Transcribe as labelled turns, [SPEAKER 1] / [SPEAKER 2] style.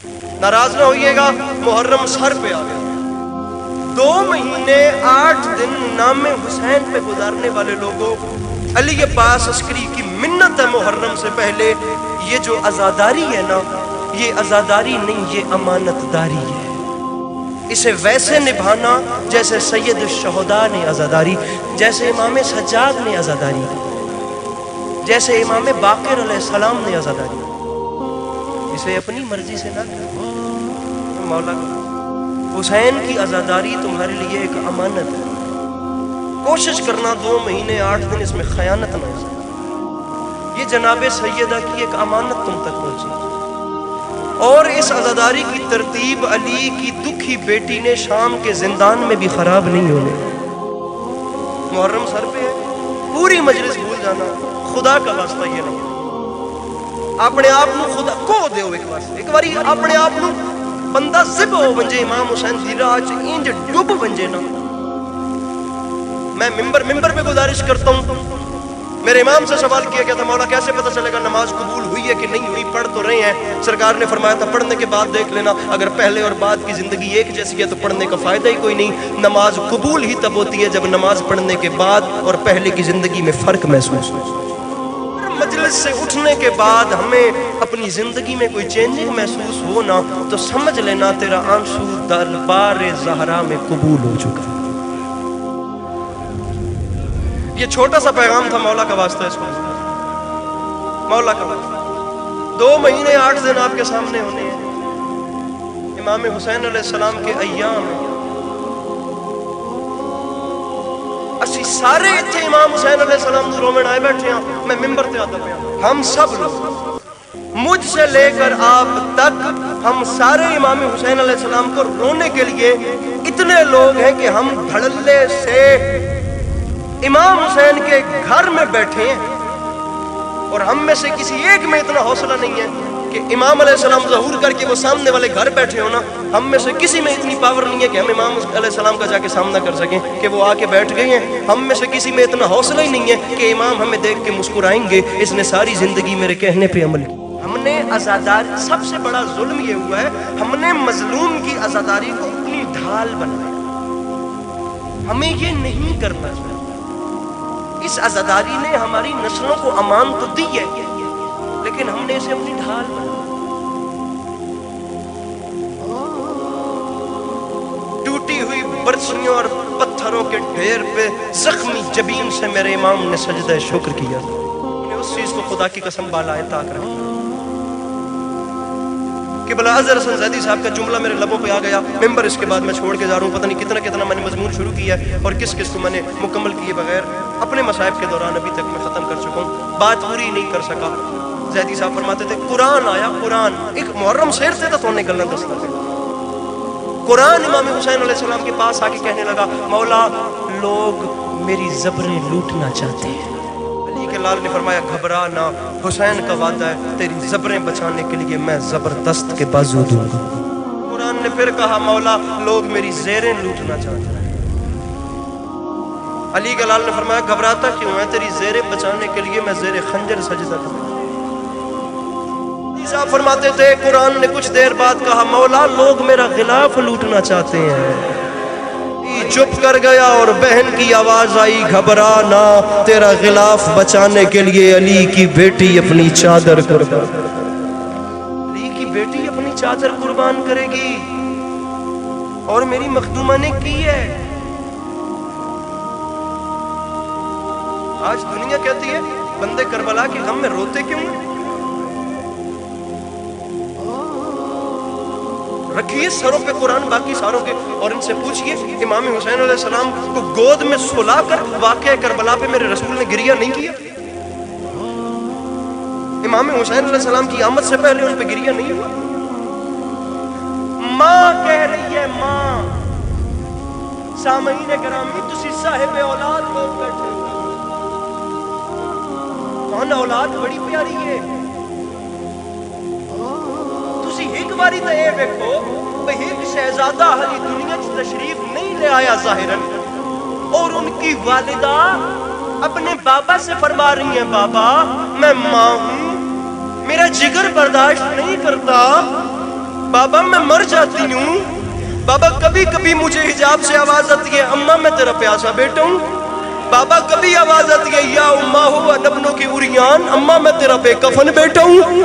[SPEAKER 1] नाराज ना होइएगा, मुहर्रम सर पे आ गया। 2 महीने 8 दिन नाम हुसैन पे गुजारने वाले लोगों, अली के पास अस्करी की मिन्नत है मुहर्रम से पहले, ये जो आज़ादारी है ना, ये आज़ादारी नहीं, ये अमानतदारी है। इसे वैसे निभाना जैसे सैयद शुहदा ने आज़ादारी, जैसे इमाम सज्जाद ने आज़ादारी, जैसे इमाम बाक़िर अलैहिस्सलाम ने आज़ादारी। इसे अपनी मर्जी से ना करो, मौला हुसैन की आज़ादारी तुम्हारे लिए एक अमानत है। कोशिश करना 2 महीने 8 दिन इसमें खयानत ना हो। ये जनाब सैयदा की एक अमानत तुम तक पहुंची। और इस आज़ादारी की तरतीब अली की दुखी बेटी ने शाम के जिंदान में भी खराब नहीं होने। मुहर्रम सर पे है, पूरी मजलिस भूल जाना, खुदा का वास्ता ये ना अपने आप ਨੂੰ खुदा को ਦਿਓ। एक बारी अपने आप ਨੂੰ बंदा जिब हो वंजे इमाम हुसैन दी राह च इंज डुब वंजे ना। मैं मिंबर पे गुजारिश करता हूँ, मेरे इमाम से सवाल किया गया था, मौला कैसे पता चलेगा नमाज कबूल हुई है कि नहीं हुई? पढ़ तो रहे हैं। सरकार ने फरमाया था पढ़ने के बाद देख लेना, अगर पहले और बाद की जिंदगी एक जैसी है तो पढ़ने का फायदा ही कोई नहीं। नमाज कबूल ही तब होती है जब नमाज पढ़ने के बाद और पहले की जिंदगी में फर्क महसूस हो। मजलिस से उठने के बाद हमें अपनी जिंदगी में कोई चेंजिंग महसूस हो ना, तो समझ लेना तेरा आंसू दरबार ज़हरा में कबूल हो चुका। ये छोटा सा पैगाम था, मौला का वास्ता इसको, मौला का वास्ता। 2 महीने 8 दिन आपके सामने होने हैं। इमाम हुसैन अलैहिस्सलाम के अय्याम है। असी सारे इत्थे इमाम हुसैन अलैहिस्सलाम रोमन आए बैठे हैं। मैं मिंबर पे आता पाया, हम सब लोग, मुझसे लेकर आप तक, हम सारे इमाम हुसैन अलैहिस्सलाम को रोने के लिए इतने लोग हैं कि हम धड़ल्ले से इमाम हुसैन के घर में बैठे हैं। और हम में से किसी एक में इतना हौसला नहीं है कि इमाम अलैहिस्सलाम ज़हूर करके वो सामने वाले घर बैठे हो ना, हम में से किसी में इतनी पावर नहीं है कि हम इमाम अलैहिस्सलाम का जाके सामना कर सकें कि वो आके बैठ गए हैं। हम में से किसी में इतना हौसला ही नहीं है कि इमाम हमें देख के मुस्कुराएंगे, इसने सारी जिंदगी मेरे कहने पे अमल किया। हमने आज़ादारी, सबसे बड़ा जुल्म ये हुआ है, हमने मजलूम की आज़ादारी को अपनी ढाल बनाया। हमें ये नहीं करना चाहिए। इस आज़ादारी ने हमारी नस्लों को अमान तो दी है, लेकिन हमने इसे अपनी ढाल बनाया। टूटी हुई बरसियों और पत्थरों के ढेर पे जख्मी जबीन से मेरे इमाम ने सजदा शुक्र किया। उन्हें उस चीज को खुदा की कसम बालाए ताक रखा कि भला अज़हर हसन ज़ैदी साहब का जुमला मेरे लबों पे आ गया। मिंबर इसके बाद मैं छोड़ के जा रहा हूँ, पता नहीं कितना कितना मैंने मजमून शुरू किया है और किस किस को मैंने मुकम्मल किए बगैर अपने मसाइब के दौरान अभी तक मैं ख़त्म कर चुका हूँ। बात पूरी नहीं कर सका। ज़ैदी साहब फरमाते थे कुरान आया, कुरान एक मुहर्रम शेर से तो निकलना दस्ता थे। कुरान इमाम हुसैन अलैहिस्सलाम के पास आके कहने लगा, मौला लोग मेरी ज़बरें लूटना चाहते हैं। अली के लाल ने फरमाया घबरा ना, हुसैन का वादा है तेरी ज़बरें बचाने के लिए मैं ज़बरदस्त के बाजू दूंगा। कुरान ने फिर कहा मौला लोग मेरी ज़ेरें लूटना चाहते हैं। अली के लाल ने फरमाया घबराता क्यों है, तेरी ज़ेरें बचाने के लिए मैं ज़ेरे खंजर सजदा करूंगा। साहब फरमाते थे कुरान ने कुछ देर बाद कहा मौला लोग मेरा गिलाफ लूटना चाहते हैं। चुप कर गया और बहन की आवाज आई घबरा ना, तेरा गिलाफ बचाने के लिए अली की बेटी अपनी चादर कुर्बान, अली की बेटी अपनी चादर कुर्बान करेगी। और मेरी मखदूमा ने की है। आज दुनिया कहती है बंदे करबला के गम में रोते क्यों हैं? रखिए सरों पे कुरान बाकी सारों के और इनसे पूछिए इमाम हुसैन अलैहिस्सलाम को गोद में सुलाकर वाक़या करबला पे मेरे रसूल ने गिरिया नहीं किया? इमाम हुसैन अलैहिस्सलाम की आमद से पहले उन पे गिरिया नहीं हुआ? माँ कह रही है, माँ सामईन गिरामी तुसी साहिब औलाद लोग बैठे, कौन औलाद बड़ी प्यारी है। एक बारी तो ये देखो एक शहजादा हाली दुनिया च तशरीफ नहीं ले आया ज़ाहिरन, और उनकी वालिदा अपने बाबा से फरमा रही है बाबा मैं माँ हूं, मेरा जिगर बर्दाश्त नहीं करता بابا میں مر جاتی ہوں، بابا کبھی کبھی مجھے حجاب سے آواز آتی ہے اماں میں تیرا پیاسا بیٹا ہوں، بابا کبھی آواز آتی ہے یا اماں ہو ادبنوں کی اریان، اماں میں تیرا بے کفن بیٹا ہوں۔